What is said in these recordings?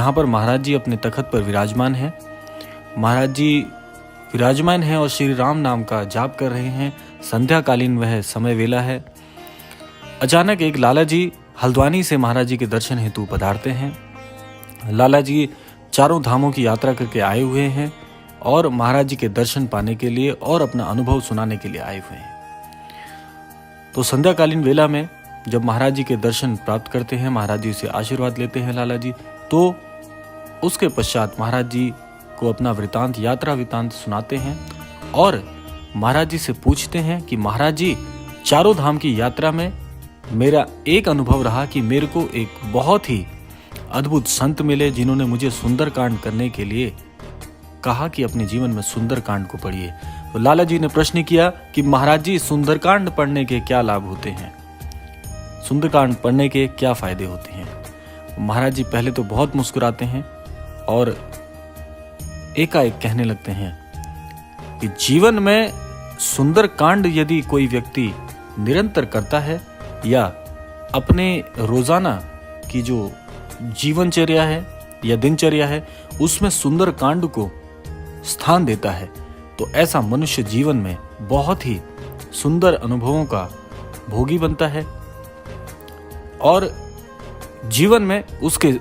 जहाँ पर महाराज जी अपने तखत पर विराजमान हैं। महाराज जी विराजमान हैं और श्री राम नाम का जाप कर रहे हैं। संध्याकालीन वह समय वेला है। अचानक एक लाला जी हल्द्वानी से महाराज जी के दर्शन हेतु पधारते हैं। लाला जी चारों धामों की यात्रा करके आए हुए हैं और महाराज जी के दर्शन पाने के लिए और अपना अनुभव सुनाने के लिए आए हुए हैं। तो संध्याकालीन वेला में जब महाराज जी के दर्शन प्राप्त करते हैं, महाराज जी से आशीर्वाद लेते हैं लाला जी, तो उसके पश्चात महाराज जी को अपना वृतांत, यात्रा वृतांत सुनाते हैं और महाराज जी से पूछते हैं कि महाराज जी, चारों धाम की यात्रा में मेरा एक अनुभव रहा कि मेरे को एक बहुत ही अद्भुत संत मिले जिन्होंने मुझे सुंदरकांड करने के लिए कहा कि अपने जीवन में सुंदरकांड को पढ़िए। तो लाला जी ने प्रश्न किया कि महाराज जी, सुंदरकांड पढ़ने के क्या लाभ होते हैं, सुंदरकांड पढ़ने के क्या फायदे होते हैं। महाराज जी पहले तो बहुत मुस्कुराते हैं और एकाएक कहने लगते हैं कि जीवन में सुंदरकांड यदि कोई व्यक्ति निरंतर करता है या अपने रोजाना की जो जीवनचर्या है या दिनचर्या है उसमें सुंदरकांड को स्थान देता है, तो ऐसा मनुष्य जीवन में बहुत ही सुंदर अनुभवों का भोगी बनता है और जीवन में उसके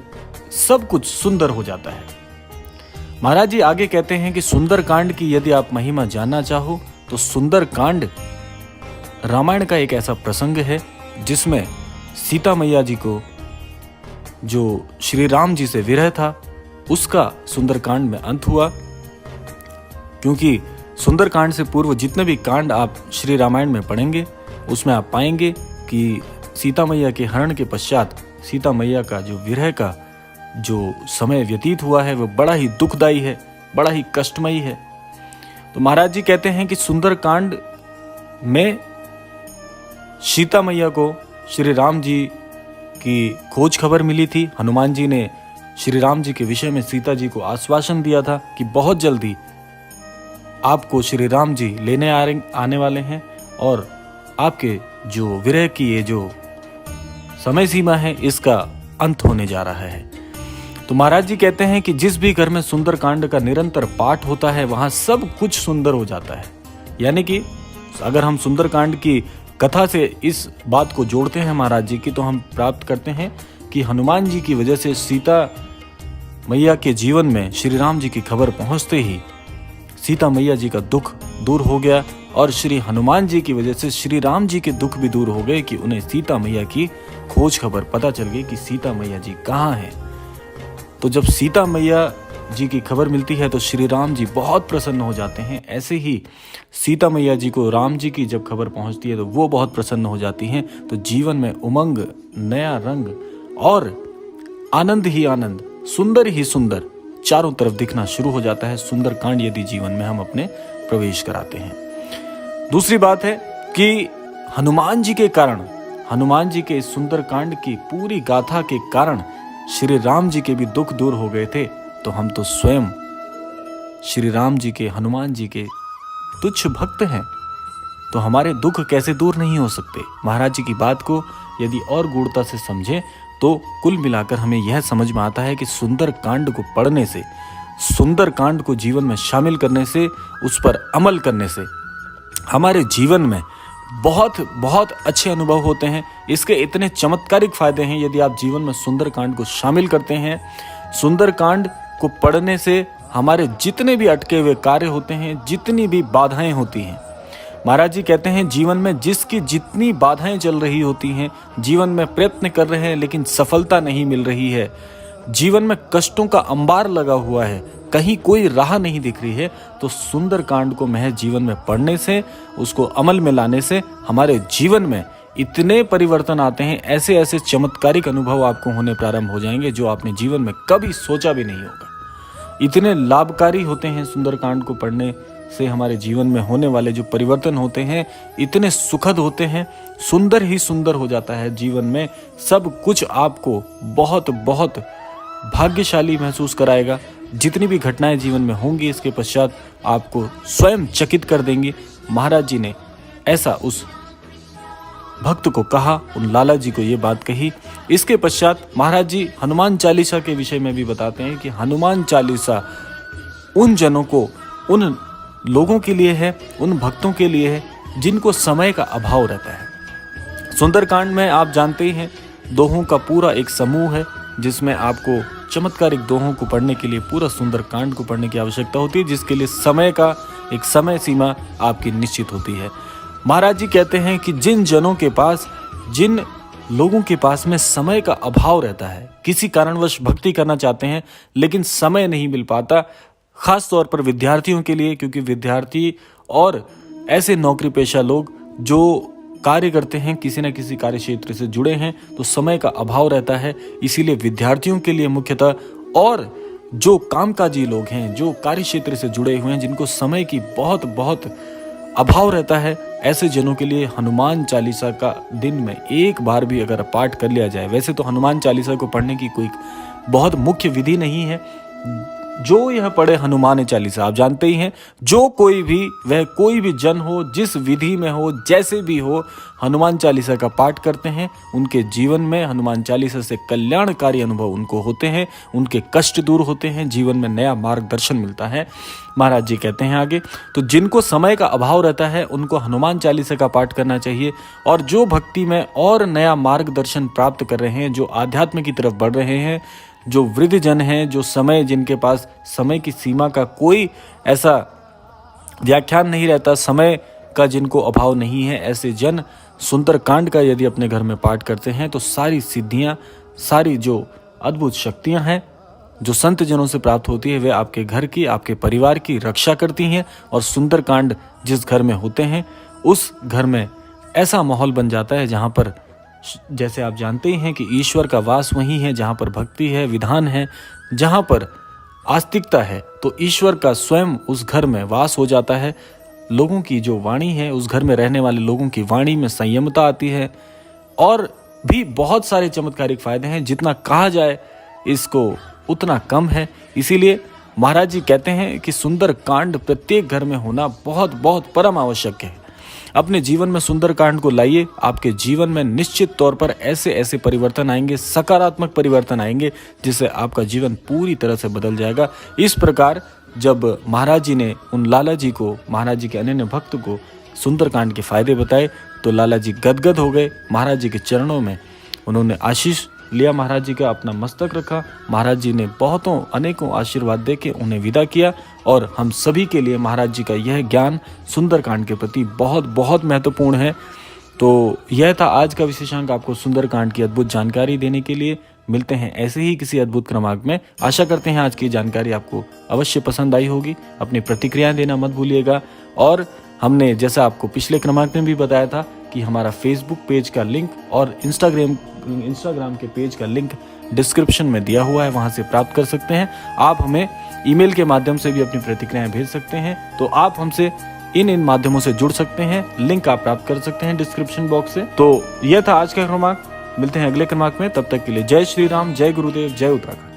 सब कुछ सुंदर हो जाता है। महाराज जी आगे कहते हैं कि सुंदरकांड की यदि आप महिमा जानना चाहो तो सुंदरकांड रामायण का एक ऐसा प्रसंग है जिसमें सीता मैया जी को जो श्री राम जी से विरह था उसका सुंदरकांड में अंत हुआ। क्योंकि सुंदरकांड से पूर्व जितने भी कांड आप श्री रामायण में पढ़ेंगे उसमें आप पाएंगे कि सीता मैया के हरण के पश्चात सीता मैया का जो विरह का जो समय व्यतीत हुआ है वो बड़ा ही दुखदायी है, बड़ा ही कष्टमयी है। तो महाराज जी कहते हैं कि सुंदरकांड में सीता मैया को श्री राम जी की खोज खबर मिली थी। हनुमान जी ने श्री राम जी के विषय में सीता जी को आश्वासन दिया था कि बहुत जल्दी आपको श्री राम जी लेने आने वाले हैं और आपके जो विरह की ये जो समय सीमा है इसका अंत होने जा रहा है। तो महाराज जी कहते हैं कि जिस भी घर में सुंदरकांड का निरंतर पाठ होता है वहां सब कुछ सुंदर हो जाता है। यानी कि अगर हम सुंदरकांड की कथा से इस बात को जोड़ते हैं महाराज जी की, तो हम प्राप्त करते हैं कि हनुमान जी की वजह से सीता मैया के जीवन में श्री राम जी की खबर पहुंचते ही सीता मैया जी का दुख दूर हो गया और श्री हनुमान जी की वजह से श्री राम जी के दुख भी दूर हो गए कि उन्हें सीता मैया की खोज खबर पता चल गई कि सीता मैया जी कहाँ हैं। तो जब सीता मैया जी की खबर मिलती है तो श्री राम जी बहुत प्रसन्न हो जाते हैं। ऐसे ही सीता मैया जी को राम जी की जब खबर पहुंचती है तो वो बहुत प्रसन्न हो जाती हैं। तो जीवन में उमंग, नया रंग और आनंद ही आनंद, सुंदर ही सुंदर चारों तरफ दिखना शुरू हो जाता है सुंदरकांड यदि जीवन में हम अपने प्रवेश कराते हैं। दूसरी बात है कि हनुमान जी के कारण, हनुमान जी के सुंदरकांड की पूरी गाथा के कारण श्री राम जी के भी दुख दूर हो गए थे। तो हम तो स्वयं श्री राम जी के, हनुमान जी के तुच्छ भक्त हैं, तो हमारे दुख कैसे दूर नहीं हो सकते। महाराज जी की बात को यदि और गूढ़ता से समझें तो कुल मिलाकर हमें यह समझ में आता है कि सुंदरकांड को पढ़ने से, सुंदरकांड को जीवन में शामिल करने से, उस पर अमल करने से हमारे जीवन में बहुत बहुत अच्छे अनुभव होते हैं। इसके इतने चमत्कारिक फायदे हैं यदि आप जीवन में सुंदरकांड को शामिल करते हैं। सुंदरकांड को पढ़ने से हमारे जितने भी अटके हुए कार्य होते हैं, जितनी भी बाधाएं होती हैं, महाराज जी कहते हैं जीवन में जिसकी जितनी बाधाएं चल रही होती हैं, जीवन में प्रयत्न कर रहे हैं लेकिन सफलता नहीं मिल रही है, जीवन में कष्टों का अंबार लगा हुआ है, कहीं कोई राह नहीं दिख रही है, तो सुंदरकांड को महज जीवन में पढ़ने से, उसको अमल में लाने से हमारे जीवन में इतने परिवर्तन आते हैं, ऐसे ऐसे चमत्कारिक अनुभव आपको होने प्रारंभ हो जाएंगे जो आपने जीवन में कभी सोचा भी नहीं होगा। इतने लाभकारी होते हैं सुंदरकांड को पढ़ने से, हमारे जीवन में होने वाले जो परिवर्तन होते हैं इतने सुखद होते हैं, सुंदर ही सुंदर हो जाता है जीवन में सब कुछ। आपको बहुत बहुत भाग्यशाली महसूस कराएगा। जितनी भी घटनाएं जीवन में होंगी इसके पश्चात आपको स्वयं चकित कर देंगी। महाराज जी ने ऐसा उस भक्त को कहा, उन लाला जी को ये बात कही। इसके पश्चात महाराज जी हनुमान चालीसा के विषय में भी बताते हैं कि हनुमान चालीसा उन जनों को, उन लोगों के लिए है, उन भक्तों के लिए है जिनको समय का अभाव रहता है। सुंदरकांड में आप जानते ही हैं दोहों का पूरा एक समूह है जिसमें आपको चमत्कारिक दोहों को पढ़ने के लिए पूरा सुंदरकांड को पढ़ने की आवश्यकता होती है, जिसके लिए समय का एक समय सीमा आपकी निश्चित होती है। महाराज जी कहते हैं कि जिन जनों के पास, जिन लोगों के पास में समय का अभाव रहता है, किसी कारणवश भक्ति करना चाहते हैं लेकिन समय नहीं मिल पाता, खास तौर पर विद्यार्थियों के लिए, क्योंकि विद्यार्थी और ऐसे नौकरी पेशा लोग जो कार्य करते हैं, किसी न किसी कार्य क्षेत्र से जुड़े हैं, तो समय का अभाव रहता है। इसीलिए विद्यार्थियों के लिए मुख्यतः, और जो कामकाजी लोग हैं, जो कार्य क्षेत्र से जुड़े हुए हैं, जिनको समय की बहुत अभाव रहता है, ऐसे जनों के लिए हनुमान चालीसा का दिन में एक बार भी अगर पाठ कर लिया जाए, वैसे तो हनुमान चालीसा को पढ़ने की कोई बहुत मुख्य विधि नहीं है, जो यह पढ़े हनुमान चालीसा, आप जानते ही हैं, जो कोई भी, वह कोई भी जन हो, जिस विधि में हो, जैसे भी हो, हनुमान चालीसा का पाठ करते हैं, उनके जीवन में हनुमान चालीसा से कल्याणकारी अनुभव उनको होते हैं, उनके कष्ट दूर होते हैं, जीवन में नया मार्गदर्शन मिलता है। महाराज जी कहते हैं आगे, तो जिनको समय का अभाव रहता है उनको हनुमान चालीसा का पाठ करना चाहिए, और जो भक्ति में और नया मार्गदर्शन प्राप्त कर रहे हैं, जो आध्यात्म की तरफ बढ़ रहे हैं, जो वृद्ध जन हैं, जो समय, जिनके पास समय की सीमा का कोई ऐसा व्याख्यान नहीं रहता, समय का जिनको अभाव नहीं है, ऐसे जन सुंदरकांड का यदि अपने घर में पाठ करते हैं तो सारी सिद्धियां, सारी जो अद्भुत शक्तियां हैं जो संत जनों से प्राप्त होती है, वे आपके घर की, आपके परिवार की रक्षा करती हैं। और सुंदरकांड जिस घर में होते हैं उस घर में ऐसा माहौल बन जाता है जहाँ पर, जैसे आप जानते ही हैं कि ईश्वर का वास वहीं है जहाँ पर भक्ति है, विधान है, जहाँ पर आस्तिकता है, तो ईश्वर का स्वयं उस घर में वास हो जाता है। लोगों की जो वाणी है, उस घर में रहने वाले लोगों की वाणी में संयमता आती है, और भी बहुत सारे चमत्कारिक फायदे हैं, जितना कहा जाए इसको उतना कम है। इसीलिए महाराज जी कहते हैं कि सुंदरकांड प्रत्येक घर में होना बहुत परम आवश्यक है। अपने जीवन में सुंदरकांड को लाइए, आपके जीवन में निश्चित तौर पर ऐसे परिवर्तन आएंगे, सकारात्मक परिवर्तन आएंगे, जिससे आपका जीवन पूरी तरह से बदल जाएगा। इस प्रकार जब महाराज जी ने उन लाला जी को, महाराज जी के अनन्य भक्त को सुंदरकांड के फायदे बताए, तो लाला जी गदगद हो गए। महाराज जी के चरणों में उन्होंने आशीष लिया, महाराज जी का अपना मस्तक रखा। महाराज जी ने अनेकों आशीर्वाद देके उन्हें विदा किया। और हम सभी के लिए महाराज जी का यह ज्ञान सुंदरकांड के प्रति बहुत महत्वपूर्ण है। तो यह था आज का विशेषांक, आपको सुंदरकांड की अद्भुत जानकारी देने के लिए। मिलते हैं ऐसे ही किसी अद्भुत क्रमांक में। आशा करते हैं आज की जानकारी आपको अवश्य पसंद आई होगी। अपनी प्रतिक्रियाएं देना मत भूलिएगा। और हमने जैसा आपको पिछले क्रमांक में भी बताया था कि हमारा फेसबुक पेज का लिंक और इंस्टाग्राम के पेज का लिंक डिस्क्रिप्शन में दिया हुआ है, वहां से प्राप्त कर सकते हैं। आप हमें ईमेल के माध्यम से भी अपनी प्रतिक्रियाएं भेज सकते हैं, तो आप हमसे इन माध्यमों से जुड़ सकते हैं। लिंक आप प्राप्त कर सकते हैं डिस्क्रिप्शन बॉक्स से। तो यह था आज का क्रमांक। मिलते हैं अगले क्रमांक में, तब तक के लिए जय श्री राम, जय गुरुदेव, जय उत्तराखंड।